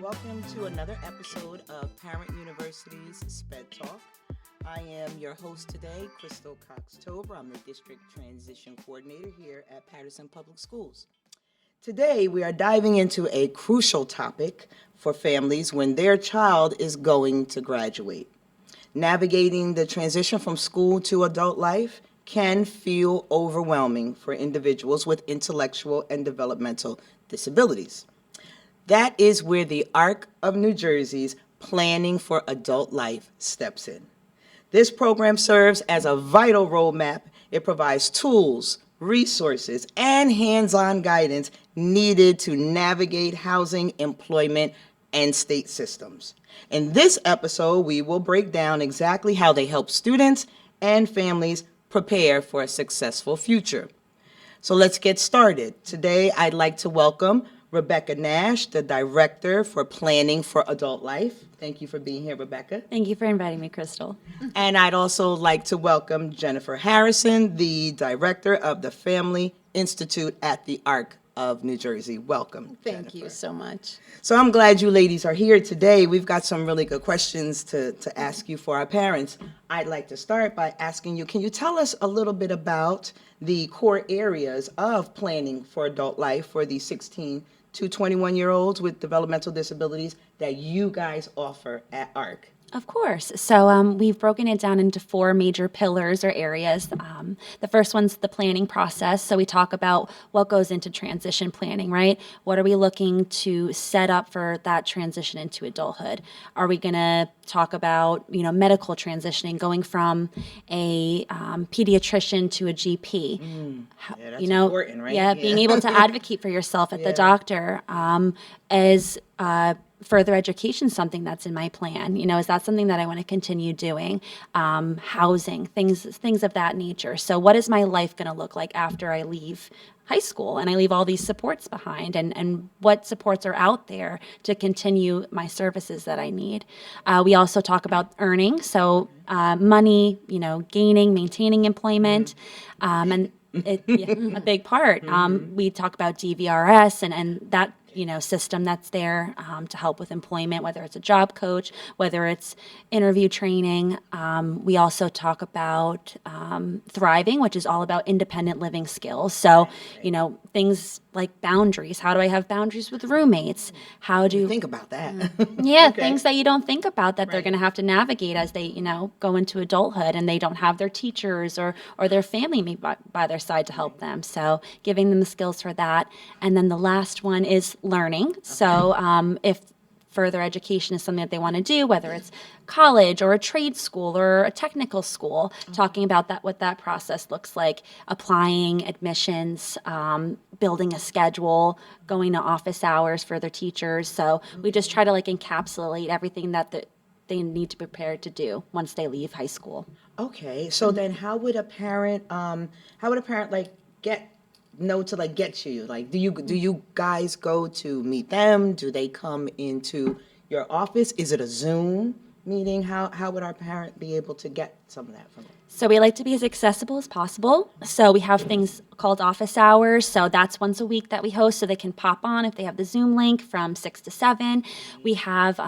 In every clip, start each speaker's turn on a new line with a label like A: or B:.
A: Welcome to another episode of Parent University's SPED Talk. I am your host today, Crystal Cox-Tober. I'm the District Transition Coordinator here at Patterson Public Schools. Today, we are diving into a crucial topic for families when their child is going to graduate. Navigating the transition from school to adult life can feel overwhelming for individuals with intellectual and developmental disabilities. That is where the ARC of New Jersey's Planning for Adult Life steps in. This program serves as a vital roadmap. It provides tools, resources, and hands-on guidance needed to navigate housing, employment, and state systems. In this episode, we will break down exactly how they help students and families prepare for a successful future. So let's get started. Today, I'd like to welcome Rebecca Nash, the Director for Planning for Adult Life. Thank you for being here, Rebecca.
B: Thank you for inviting me, Crystal.
A: And I'd also like to welcome Jennifer Harrison, the Director of the Family Institute at the ARC of New Jersey. Welcome,
C: Thank
A: Jennifer.
C: you so much.
A: So I'm glad you ladies are here today. We've got some really good questions to ask you for our parents. I'd like to start by asking you, can you tell us a little bit about the core areas of planning for adult life for the 16 to 21-year-olds with developmental disabilities that you guys offer at ARC?
B: Of course. So we've broken it down into four major pillars or areas. The first one's the planning process. So we talk about what goes into transition planning, right? What are we looking to set up for that transition into adulthood? Are we going to talk about, medical transitioning, going from a pediatrician to a GP?
A: Yeah, that's important, right?
B: Yeah, being able to advocate for yourself at the doctor as further education, something that's in my plan. Is that something that I want to continue doing? Housing, things of that nature. So what is my life going to look like after I leave high school and I leave all these supports behind, and what supports are out there to continue my services that I need? We also talk about earning, so money, gaining, maintaining employment, and a big part. We talk about DVRS and that system that's there to help with employment, whether it's a job coach, whether it's interview training. We also talk about thriving, which is all about independent living skills. So, things like boundaries. How do I have boundaries with roommates? How do
A: Think about that.
B: yeah,
A: Okay.
B: things that you don't think about that they're going to have to navigate as they, go into adulthood, and they don't have their teachers or their family maybe by their side to help them. So giving them the skills for that. And then the last one is learning. So if further education is something that they want to do, whether it's college or a trade school or a technical school, talking about what that process looks like, applying, admissions, building a schedule, going to office hours for their teachers. So we just try to encapsulate everything that they need to prepare to do once they leave high school.
A: Okay, so then how would a parent get to you? Do you guys go to meet them? Do they come into your office? Is it a Zoom meeting? How would our parent be able to get some of that from them?
B: So we like to be as accessible as possible. So we have things called office hours. So that's once a week that we host, so they can pop on if they have the Zoom link from 6 to 7. We have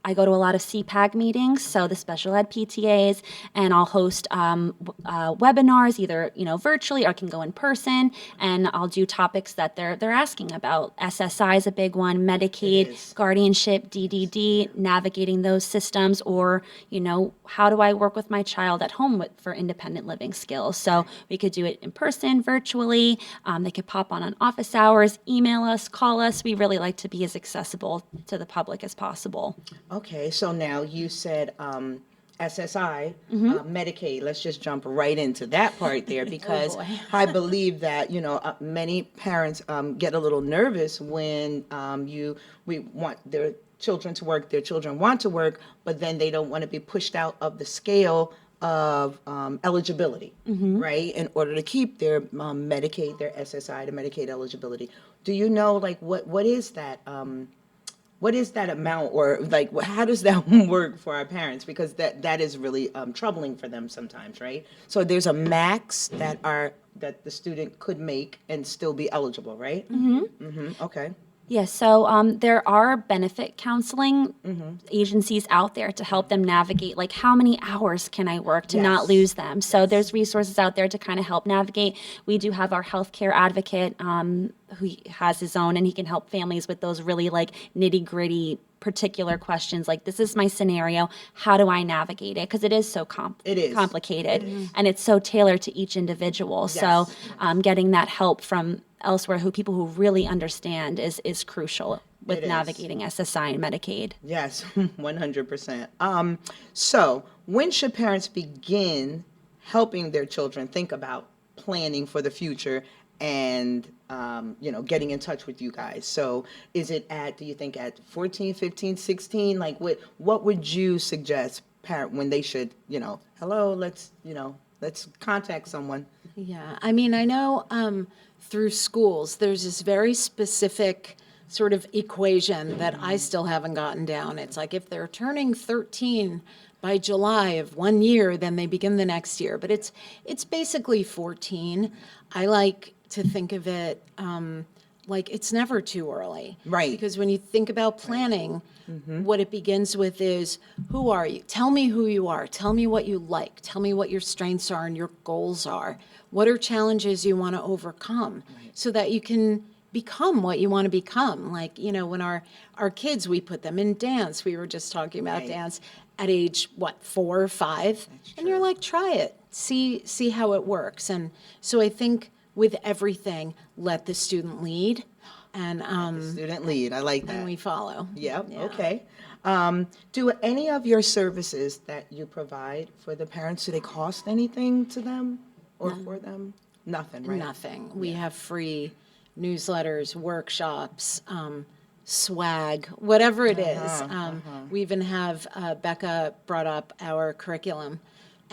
B: I go to a lot of CPAG meetings, so the special ed PTAs, and I'll host webinars, either virtually or I can go in person, and I'll do topics that they're asking about. SSI is a big one, Medicaid, guardianship, DDD, navigating those systems, or how do I work with my child at home for independent living skills? So we could do it in person, virtually. They could pop on office hours, email us, call us. We really like to be as accessible to the public as possible.
A: Okay, so now you said SSI, Medicaid. Let's just jump right into that part there because I believe that many parents get a little nervous when we want their children to work. Their children want to work, but then they don't want to be pushed out of the scale of eligibility, right? In order to keep their Medicaid, their SSI, the Medicaid eligibility. Do you know what is that? What is that amount, or how does that work for our parents? Because that is really troubling for them sometimes, right? So there's a max that the student could make and still be eligible, right? Okay.
B: Yeah, so there are benefit counseling agencies out there to help them navigate, like how many hours can I work to not
A: Yes.
B: lose them. So there's resources out there to kind of help navigate. We do have our healthcare advocate who has his own, and he can help families with those really like nitty gritty particular questions like this is my scenario, how do I navigate it, because it is so
A: It is.
B: complicated and it's so tailored to each individual. So
A: Yes.
B: getting that help from elsewhere, people who really understand is crucial with
A: It is.
B: navigating SSI and Medicaid.
A: Yes, 100%. So when should parents begin helping their children think about planning for the future and, getting in touch with you guys? So is it do you think at 14, 15, 16? Like what would you suggest parent when they should, hello, let's contact someone?
C: Yeah, I mean, I know through schools, there's this very specific sort of equation that I still haven't gotten down. It's like if they're turning 13 by July of 1 year, then they begin the next year. But it's basically 14. I like to think of it like it's never too early.
A: Right.
C: Because when you think about planning, what it begins with is, who are you? Tell me who you are. Tell me what you like. Tell me what your strengths are and your goals are. What are challenges you want to overcome so that you can become what you want to become? Like, when our kids, we put them in dance. We were just talking about
A: Right.
C: dance at age, 4 or 5? And you're like, try it. See how it works. And so I think with everything, let the student lead and
A: Student lead, I like that.
C: and we follow.
A: Yep,
C: Yeah.
A: okay. Do any of your services that you provide for the parents, do they cost anything to them or for them? Nothing, right?
C: Nothing. We have free newsletters, workshops, swag, whatever it is. We even have, Becca brought up our curriculum,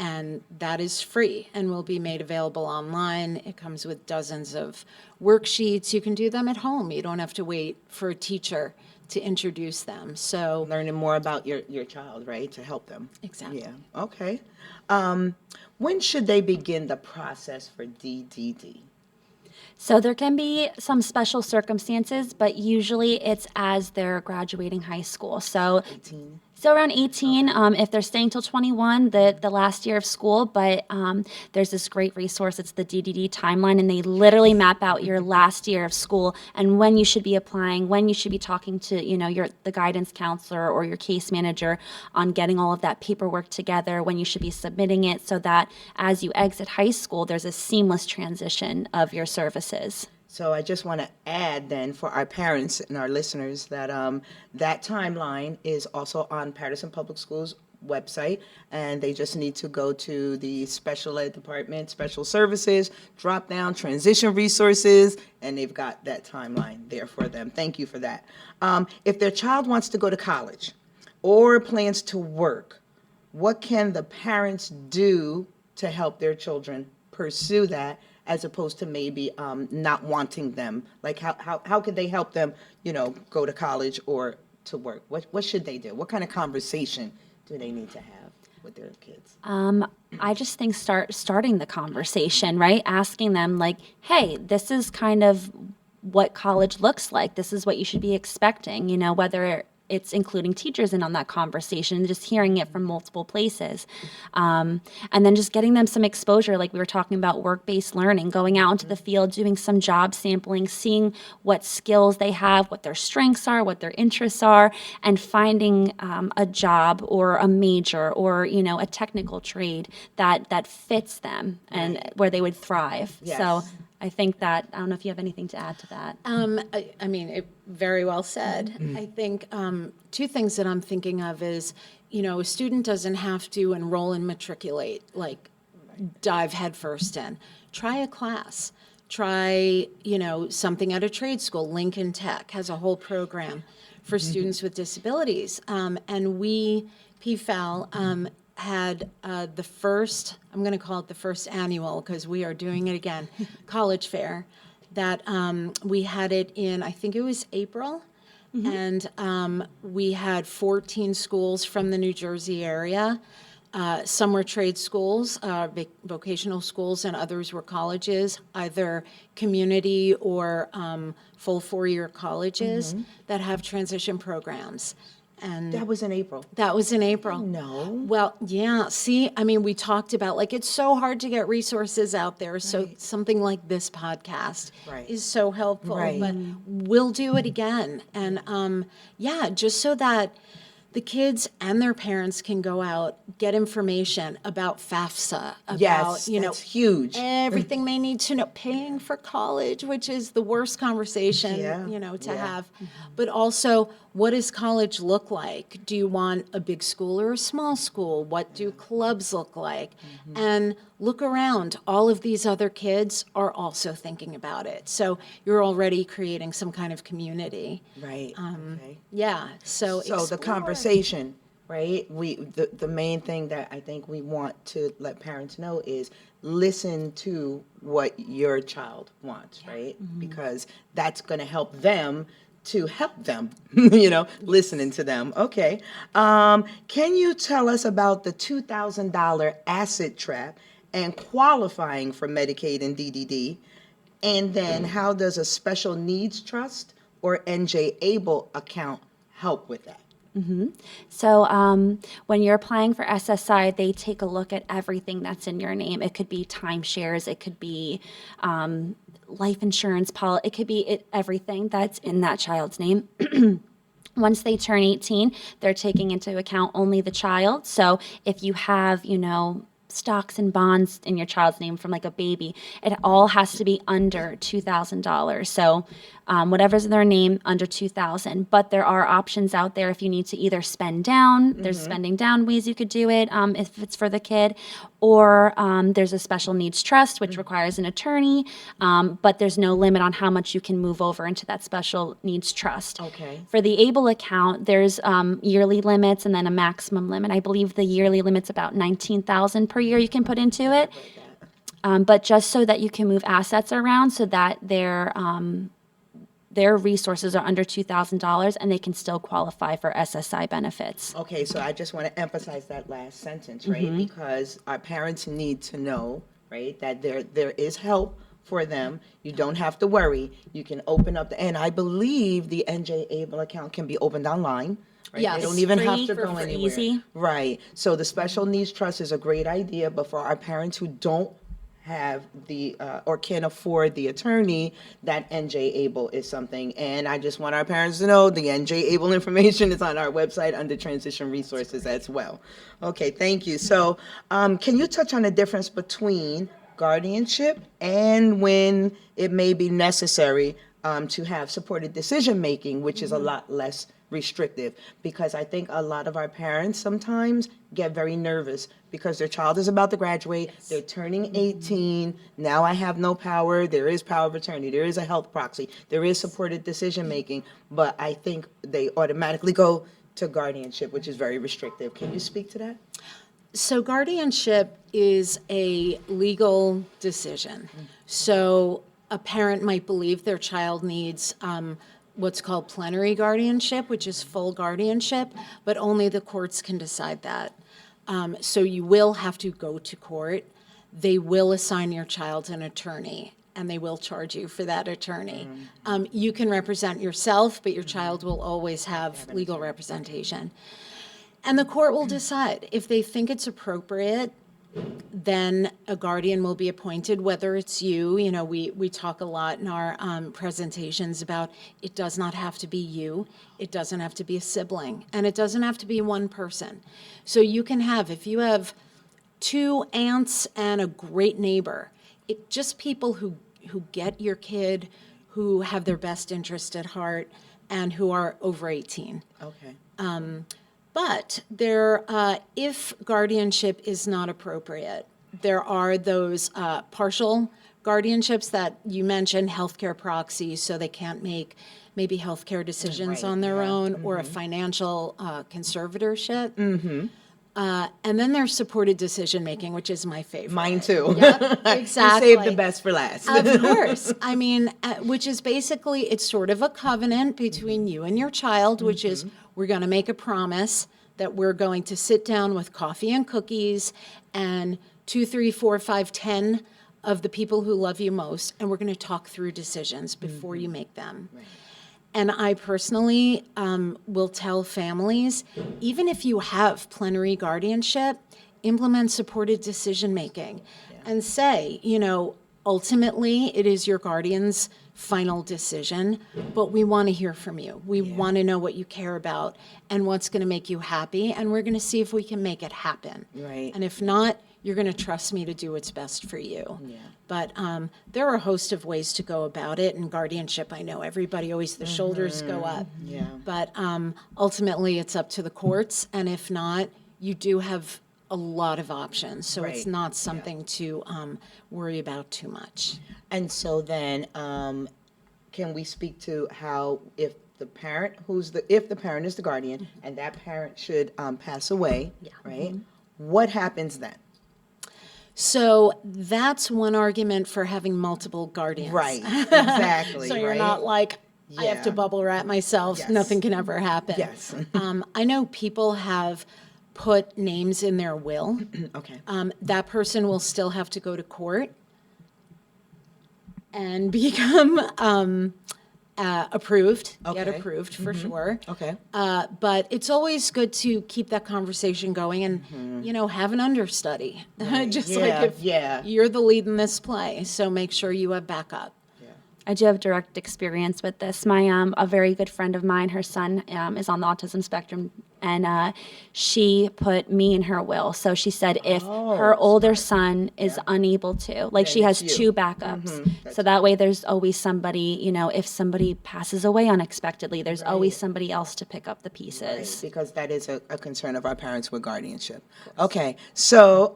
C: and that is free and will be made available online. It comes with dozens of worksheets. You can do them at home. You don't have to wait for a teacher to introduce them. So,
A: Learning more about your child, right, to help them.
C: Exactly.
A: Yeah, okay. When should they begin the process for DDD?
B: So there can be some special circumstances, but usually it's as they're graduating high school. So
A: 18?
B: So around 18, if they're staying till 21, the last year of school, but there's this great resource, it's the DDD timeline, and they literally map out your last year of school and when you should be applying, when you should be talking to, the guidance counselor or your case manager on getting all of that paperwork together, when you should be submitting it, so that as you exit high school, there's a seamless transition of your services.
A: So I just want to add then for our parents and our listeners that that timeline is also on Patterson Public Schools website, and they just need to go to the special ed department, special services, drop down transition resources, and they've got that timeline there for them. Thank you for that. If their child wants to go to college or plans to work, what can the parents do to help their children pursue that, as opposed to maybe not wanting them? Like how could they help them, go to college or to work? What should they do? What kind of conversation do they need to have with their kids?
B: I just think starting the conversation, right? Asking them like, hey, this is kind of what college looks like. This is what you should be expecting, whether it's including teachers in on that conversation, just hearing it from multiple places. And then just getting them some exposure, like we were talking about work-based learning, going out into the field, doing some job sampling, seeing what skills they have, what their strengths are, what their interests are, and finding a job or a major or, a technical trade that fits them and where they would thrive.
A: Yes.
B: So I think that, I don't know if you have anything to add to that.
C: I mean, very well said. I think two things that I'm thinking of is, a student doesn't have to enroll and matriculate, like dive headfirst in. Try a class. Try, something at a trade school. Lincoln Tech has a whole program for students with disabilities. And we, PFAL, had the first, I'm going to call it the first annual because we are doing it again, college fair, that we had it in, I think it was April, and we had 14 schools from the New Jersey area, Some were trade schools, vocational schools, and others were colleges, either community or full four-year colleges that have transition programs. And
A: That was in April.
C: that was in April.
A: No.
C: Well, yeah, see, I mean, we talked about, like, it's so hard to get resources out there, so something like this podcast
A: Right.
C: is so helpful.
A: Right.
C: But we'll do it again. And, yeah, just so that the kids and their parents can go out, get information about FAFSA, about,
A: Yes, that's huge.
C: everything they need to know, paying for college, which is the worst conversation,
A: Yeah,
C: to
A: yeah.
C: have. But also, what does college look like? Do you want a big school or a small school? What do clubs look like? And look around. All of these other kids are also thinking about it. So you're already creating some kind of community.
A: Right. Okay.
C: Yeah, so
A: So the
C: explore.
A: conversation, right? The main thing that I think we want to let parents know is listen to what your child wants, right? Because that's going to help them to help them, listening to them. Okay. Can you tell us about the $2,000 asset trap and qualifying for Medicaid and DDD? And then how does a special needs trust or NJ Able account help with that?
B: So when you're applying for SSI, they take a look at everything that's in your name. It could be timeshares, it could be life insurance policy, it could be everything that's in that child's name. Once they turn 18, they're taking into account only the child. So if you have, stocks and bonds in your child's name from like a baby, it all has to be under $2,000. So whatever's in their name under $2,000. But there are options out there if you need to either spend down. There's spending down ways you could do it if it's for the kid, or there's a special needs trust which requires an attorney, but there's no limit on how much you can move over into that special needs trust.
A: Okay.
B: For the ABLE account, there's yearly limits and then a maximum limit. I believe the yearly limit's about $19,000 per year you can put into it. But just so that you can move assets around so that their resources are under $2,000 and they can still qualify for SSI benefits.
A: Okay, so I just want to emphasize that last sentence, right? Because our parents need to know, right, that there is help for them. You don't have to worry. You can open up and I believe the NJ Able account can be opened online. Right?
C: Yes.
A: They don't even have
B: Free
A: to
B: for
A: go anywhere.
B: easy.
A: Right. So the special needs trust is a great idea, but for our parents who don't have the or can't afford the attorney, that NJ Able is something. And I just want our parents to know the NJ Able information is on our website under transition resources as well. Okay, thank you. So can you touch on the difference between guardianship and when it may be necessary to have supported decision making, which is a lot less restrictive? Because I think a lot of our parents sometimes get very nervous because their child is about to graduate, they're turning 18, now I have no power, there is power of attorney, there is a health proxy, there is supported decision making, but I think they automatically go to guardianship, which is very restrictive. Can you speak to that?
C: So guardianship is a legal decision. So a parent might believe their child needs what's called plenary guardianship, which is full guardianship, but only the courts can decide that. So you will have to go to court. They will assign your child an attorney, and they will charge you for that attorney. You can represent yourself, but your child will always have legal representation. And the court will decide. If they think it's appropriate, then a guardian will be appointed, whether it's you. We talk a lot in our presentations about it does not have to be you. It doesn't have to be a sibling. And it doesn't have to be one person. So you can have, if you have two aunts and a great neighbor, just people who get your kid, who have their best interest at heart, and who are over 18.
A: Okay.
C: But if guardianship is not appropriate, there are those partial guardianships that you mentioned, healthcare proxies, so they can't make maybe healthcare decisions
A: Right,
C: on their
A: yeah,
C: own, or a financial conservatorship. And then there's supported decision-making, which is my favorite.
A: Mine too.
C: Yep, exactly.
A: You saved the best for last.
C: Of course. I mean, which is basically, it's sort of a covenant between you and your child, which is, we're going to make a promise that we're going to sit down with coffee and cookies and 2, 3, 4, 5, 10 of the people who love you most, and we're going to talk through decisions before you make them. Right. And I personally will tell families, even if you have plenary guardianship, implement supported decision-making and say, ultimately, it is your guardian's final decision, but we want to hear from you. We want to know what you care about and what's going to make you happy, and we're going to see if we can make it happen.
A: Right.
C: And if not, you're going to trust me to do what's best for you. Yeah. But there are a host of ways to go about it. In guardianship, I know everybody always, the shoulders go up.
A: Yeah.
C: But ultimately, it's up to the courts, and if not, you do have a lot of options, so it's not something to worry about too much.
A: And so then, can we speak to how if the parent if the parent is the guardian and that parent should pass away, right? What happens then?
C: So that's one argument for having multiple guardians.
A: Right, exactly.
C: So you're not like, I have to bubble wrap myself,
A: Yes.
C: nothing can ever happen.
A: Yes.
C: I know people have put names in their will.
A: Okay.
C: That person will still have to go to court and become approved, get
A: Okay.
C: approved for sure.
A: Okay.
C: But it's always good to keep that conversation going and, have an understudy. Just like if you're the lead in this play, so make sure you have backup.
B: I do have direct experience with this. My a very good friend of mine, her son is on the autism spectrum, and she put me in her will. So she said if her older son is unable to, like she has
A: it's you.
B: two backups. So that way there's always somebody, if somebody passes away unexpectedly, there's always somebody else to pick up the pieces.
A: Because that is a concern of our parents with guardianship. Okay, so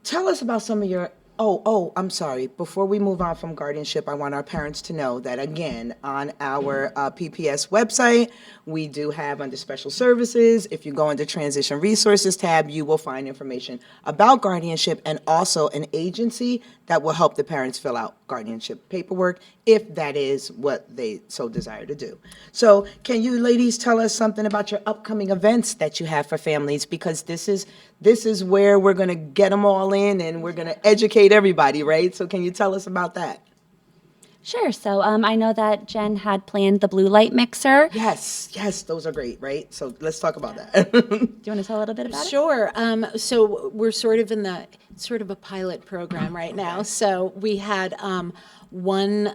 A: tell us about some of your. I'm sorry. Before we move on from guardianship, I want our parents to know that, again, on our PPS website, we do have under special services, if you go into transition resources tab, you will find information about guardianship and also an agency that will help the parents fill out guardianship paperwork if that is what they so desire to do. So can you ladies tell us something about your upcoming events that you have for families? Because this is where we're going to get them all in and we're going to educate everybody, right? So can you tell us about that?
B: Sure. So I know that Jen had planned the blue light mixer.
A: Yes, those are great, right? So let's talk about that.
B: Do you want to tell a little bit about it?
C: Sure. So we're sort of in a pilot program right now. So we had one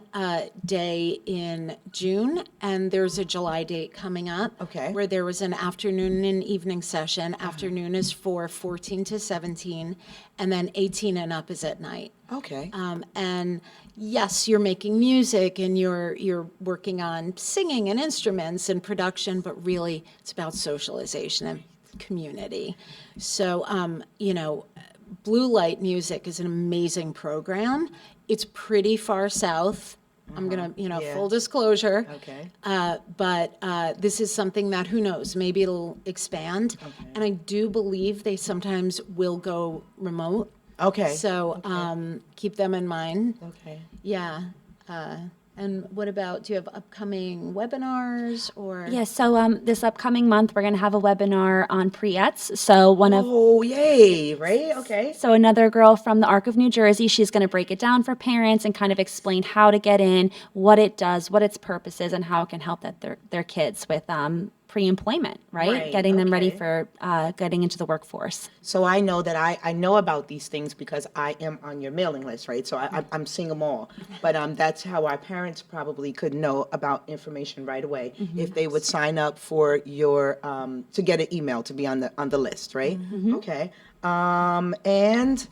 C: day in June, and there's a July date coming up.
A: Okay.
C: Where there was an afternoon and evening session. Afternoon is for 14 to 17, and then 18 and up is at night.
A: Okay.
C: And yes, you're making music and you're working on singing and instruments and production, but really it's about socialization and community. So, Blue Light Music is an amazing program. It's pretty far south. I'm going to, full disclosure.
A: Okay.
C: But this is something that, who knows, maybe it'll expand.
A: Okay.
C: And I do believe they sometimes will go remote.
A: Okay.
C: So keep them in mind.
A: Okay.
C: Yeah. And what about, do you have upcoming webinars or?
B: Yes. So this upcoming month, we're going to have a webinar on pre-ETs. So
A: Oh, yay, right? Okay.
B: So another girl from the Arc of New Jersey, she's going to break it down for parents and kind of explain how to get in, what it does, what its purpose is, and how it can help their kids with pre-employment, right? Getting them ready for getting into the workforce.
A: So I know that I know about these things because I am on your mailing list, right? So I'm seeing them all. But that's how our parents probably could know about information right away if they would sign up for your to get an email to be on the list, right? Okay. And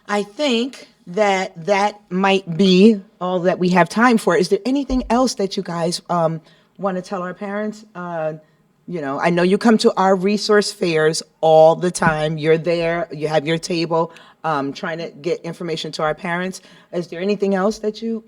A: I think that might be all that we have time for. Is there anything else that you guys want to tell our parents? I know you come to our resource fairs all the time. You're there, you have your table, trying to get information to our parents. Is there anything else that you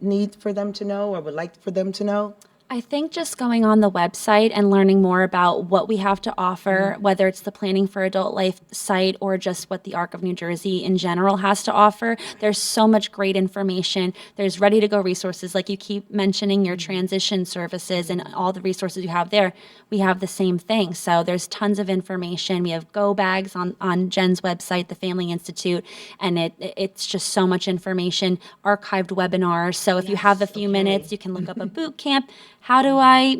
A: need for them to know or would like for them to know?
B: I think just going on the website and learning more about what we have to offer, whether it's the Planning for Adult Life site or just what the ARC of New Jersey in general has to offer, there's so much great information. There's ready-to-go resources, like you keep mentioning your transition services and all the resources you have there. We have the same thing. So there's tons of information. We have go bags on Jen's website, the Family Institute, and it's just so much information, archived webinars. So if you have a few minutes, you can look up a boot camp. How do I,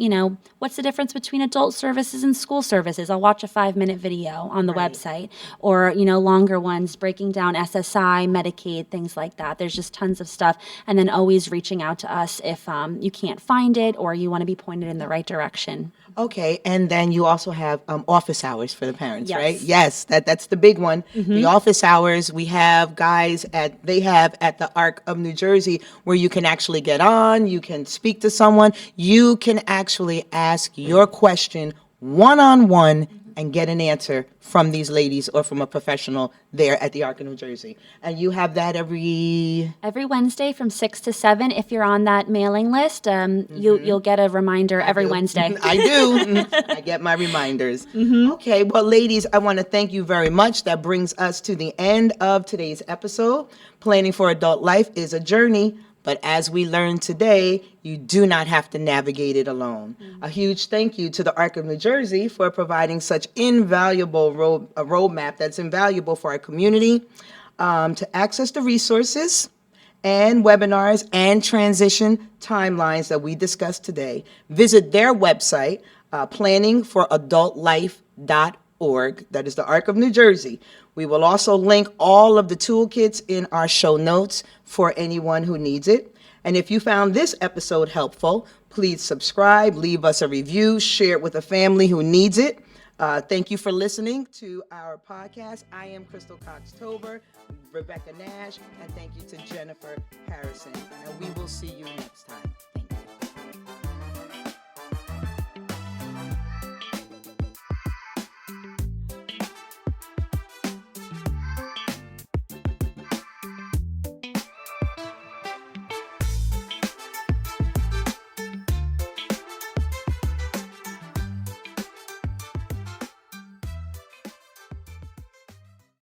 B: what's the difference between adult services and school services? I'll watch a 5-minute video on the website, or, longer ones breaking down SSI, Medicaid, things like that. There's just tons of stuff. And then always reaching out to us if you can't find it or you want to be pointed in the right direction.
A: Okay, and then you also have office hours for the parents,
B: Yes.
A: right? Yes, that's the big one. The office hours, we have guys at the ARC of New Jersey where you can actually get on, you can speak to someone, you can actually ask your question one-on-one and get an answer from these ladies or from a professional there at the ARC of New Jersey. And you have that every
B: Wednesday from 6 to 7. If you're on that mailing list, you'll get a reminder every Wednesday.
A: I do. I get my reminders. Okay, well, ladies, I want to thank you very much. That brings us to the end of today's episode. Planning for Adult Life is a journey, but as we learned today, you do not have to navigate it alone. A huge thank you to the ARC of New Jersey for providing such invaluable a roadmap that's invaluable for our community to access the resources and webinars and transition timelines that we discussed today. Visit their website, planningforadultlife.org. That is the ARC of New Jersey. We will also link all of the toolkits in our show notes for anyone who needs it. And if you found this episode helpful, please subscribe, leave us a review, share it with a family who needs it. Thank you for listening to our podcast. I am Crystal Cox-Tober, Rebecca Nash, and thank you to Jennifer Harrison. And we will see you next time.